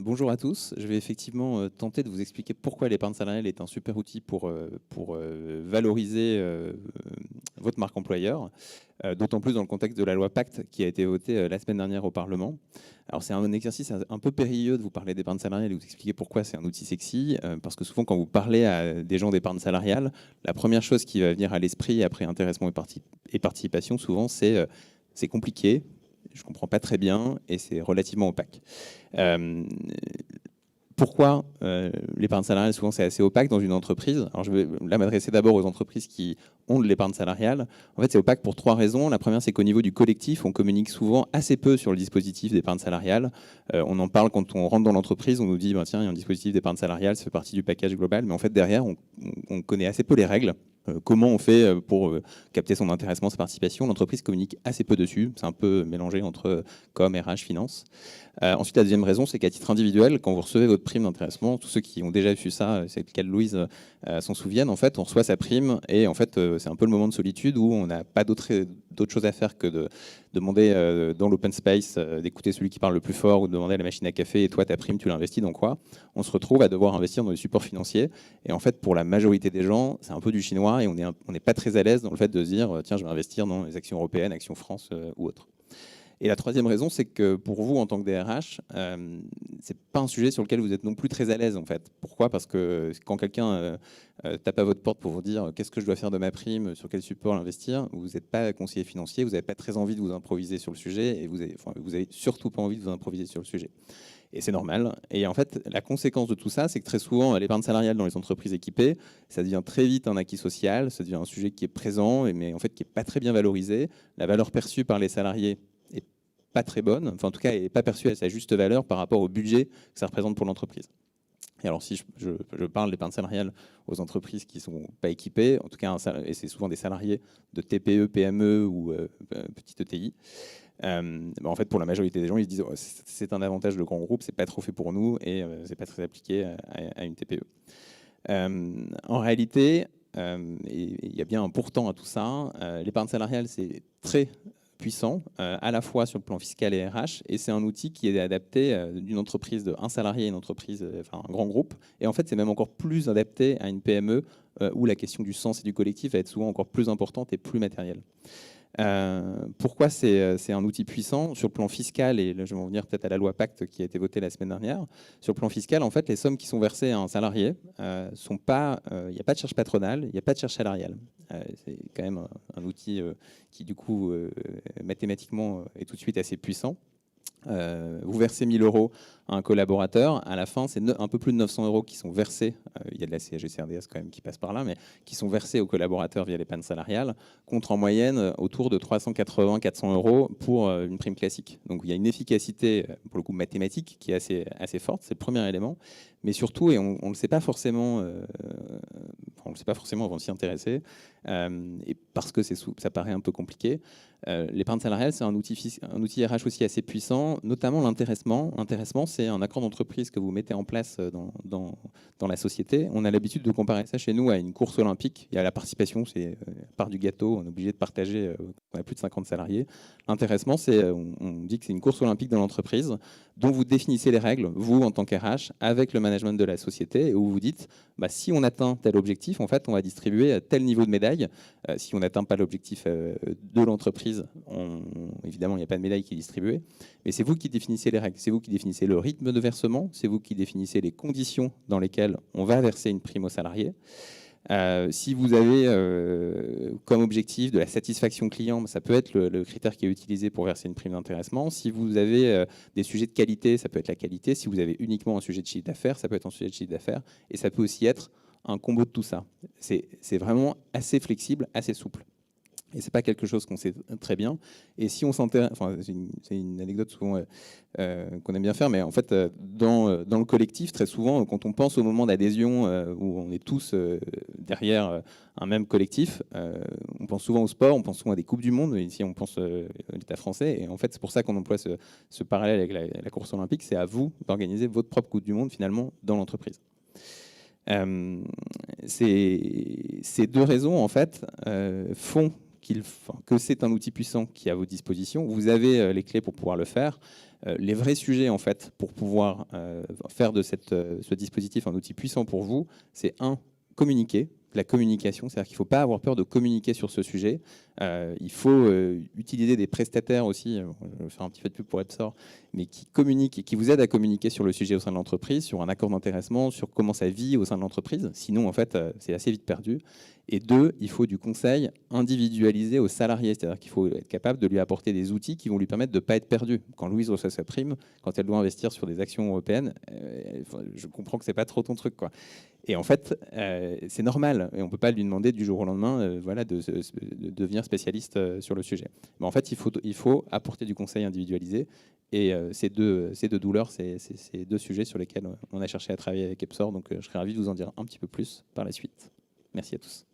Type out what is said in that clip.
Bonjour à tous. Je vais effectivement tenter de vous expliquer pourquoi l'épargne salariale est un super outil pour valoriser votre marque employeur, d'autant plus dans le contexte de la loi Pacte qui a été votée la semaine dernière au Parlement. Alors c'est un exercice un peu périlleux de vous parler d'épargne salariale et de vous expliquer pourquoi c'est un outil sexy, parce que souvent quand vous parlez à des gens d'épargne salariale, la première chose qui va venir à l'esprit après intéressement et participation, souvent c'est compliqué, je ne comprends pas très bien et c'est relativement opaque. Euh, Pourquoi l'épargne salariale, souvent, c'est assez opaque dans une entreprise? Alors, je vais là m'adresser d'abord aux entreprises qui ont de l'épargne salariale. En fait, c'est opaque pour trois raisons. La première, c'est qu'au niveau du collectif, on communique souvent assez peu sur le dispositif d'épargne salariale. On en parle quand on rentre dans l'entreprise, on nous dit, ben, tiens, il y a un dispositif d'épargne salariale, ça fait partie du package global. Mais en fait, derrière, on connaît assez peu les règles. Comment on fait pour capter son intéressement, sa participation? L'entreprise communique assez peu dessus. C'est un peu mélangé entre com, RH, finance. Ensuite, la deuxième raison, c'est qu'à titre individuel, quand vous recevez votre prime d'intéressement, tous ceux qui ont déjà vu ça, c'est le cas de Louise, s'en souviennent, en fait, on reçoit sa prime et en fait, c'est un peu le moment de solitude où on n'a pas d'autre chose à faire que de demander dans l'open space d'écouter celui qui parle le plus fort ou de demander à la machine à café et toi, ta prime, tu l'investis dans quoi? On se retrouve à devoir investir dans les supports financiers et en fait, pour la majorité des gens, c'est un peu du chinois et on n'est pas très à l'aise dans le fait de se dire tiens, je vais investir dans les actions européennes, actions France ou autres. Et la troisième raison, c'est que pour vous, en tant que DRH, c'est pas un sujet sur lequel vous êtes non plus très à l'aise, en fait. Pourquoi? Parce que quand quelqu'un tape à votre porte pour vous dire qu'est-ce que je dois faire de ma prime, sur quel support l'investir, vous n'êtes pas conseiller financier, vous n'avez pas très envie de vous improviser sur le sujet, et vous avez surtout pas envie de vous improviser sur le sujet. Et c'est normal. Et en fait, la conséquence de tout ça, c'est que très souvent, l'épargne salariale dans les entreprises équipées, ça devient très vite un acquis social, ça devient un sujet qui est présent, mais en fait qui n'est pas très bien valorisé. La valeur perçue par les salariés est pas très bonne, enfin en tout cas, elle n'est pas perçue à sa juste valeur par rapport au budget que ça représente pour l'entreprise. Et alors si je parle d'épargne salariale aux entreprises qui ne sont pas équipées, en tout cas, et c'est souvent des salariés de TPE, PME ou petites ETI, en fait, pour la majorité des gens, ils se disent oh, c'est un avantage de grand groupe, c'est pas trop fait pour nous et c'est pas très appliqué à une TPE. En réalité, il y a bien un pourtant à tout ça. L'épargne salariale, c'est très puissant, à la fois sur le plan fiscal et RH, et c'est un outil qui est adapté d'une entreprise de un salarié à une entreprise, enfin un grand groupe, et en fait c'est même encore plus adapté à une PME où la question du sens et du collectif va être souvent encore plus importante et plus matérielle. Pourquoi c'est un outil puissant sur le plan fiscal, et là je vais en venir peut-être à la loi Pacte qui a été votée la semaine dernière. Sur le plan fiscal, en fait, les sommes qui sont versées à un salarié sont pas, il n'y a pas de charge patronale, il n'y a pas de charge salariale. C'est quand même un outil qui du coup mathématiquement est tout de suite assez puissant. Vous versez 1 000 euros à un collaborateur, à la fin, c'est un peu plus de 900 euros qui sont versés, il y a de la CSG-CRDS quand même qui passe par là, mais qui sont versés aux collaborateurs via l'épargne salariale, contre en moyenne autour de 380-400 euros pour une prime classique. Donc il y a une efficacité, pour le coup mathématique, qui est assez forte, c'est le premier élément, mais surtout, et on ne le sait pas forcément, on le sait pas forcément avant de s'y intéresser, et parce que ça paraît un peu compliqué, l'épargne salariale, c'est un outil RH aussi assez puissant, notamment l'intéressement. L'intéressement, c'est un accord d'entreprise que vous mettez en place dans la société. On a l'habitude de comparer ça chez nous à une course olympique. Il y a la participation, c'est part du gâteau, on est obligé de partager, on a plus de 50 salariés. L'intéressement, on dit que c'est une course olympique dans l'entreprise dont vous définissez les règles, vous en tant qu'RH, avec le management de la société, et où vous dites, si on atteint tel objectif, en fait, on va distribuer tel niveau de médaille. Si on n'atteint pas l'objectif de l'entreprise, évidemment, il n'y a pas de médaille qui est distribuée, mais c'est vous qui définissez les règles, c'est vous qui définissez le rythme de versement, c'est vous qui définissez les conditions dans lesquelles on va verser une prime aux salariés. Si vous avez comme objectif de la satisfaction client, ça peut être le critère qui est utilisé pour verser une prime d'intéressement. Si vous avez des sujets de qualité, ça peut être la qualité. Si vous avez uniquement un sujet de chiffre d'affaires, ça peut être un sujet de chiffre d'affaires. Et ça peut aussi être un combo de tout ça. C'est vraiment assez flexible, assez souple. Et c'est pas quelque chose qu'on sait très bien. Et si on s'intéresse, enfin, c'est une anecdote souvent qu'on aime bien faire, mais en fait, dans le collectif, très souvent, quand on pense au moment d'adhésion où on est tous derrière un même collectif, on pense souvent au sport, on pense souvent à des coupes du monde. Ici, on pense à l'État français. Et en fait, c'est pour ça qu'on emploie ce parallèle avec la course olympique. C'est à vous d'organiser votre propre coupe du monde finalement dans l'entreprise. Ces deux raisons, en fait, font que c'est un outil puissant qui est à votre disposition. Vous avez les clés pour pouvoir le faire. Les vrais sujets, en fait, pour pouvoir faire de ce dispositif un outil puissant pour vous, c'est communiquer. La communication, c'est-à-dire qu'il ne faut pas avoir peur de communiquer sur ce sujet. Il faut utiliser des prestataires aussi, je vais faire un petit peu de pub pour Epsor, mais qui communiquent et qui vous aident à communiquer sur le sujet au sein de l'entreprise, sur un accord d'intéressement, sur comment ça vit au sein de l'entreprise. Sinon, en fait, c'est assez vite perdu. Et 2, il faut du conseil individualisé aux salariés, c'est-à-dire qu'il faut être capable de lui apporter des outils qui vont lui permettre de ne pas être perdu. Quand Louise reçoit sa prime, quand elle doit investir sur des actions européennes, je comprends que ce n'est pas trop ton truc, quoi. Et en fait, c'est normal. Et on ne peut pas lui demander du jour au lendemain voilà, de devenir spécialiste sur le sujet. Mais en fait, il faut apporter du conseil individualisé. Et ces deux douleurs, c'est deux sujets sur lesquels on a cherché à travailler avec Epsor. Donc, je serais ravi de vous en dire un petit peu plus par la suite. Merci à tous.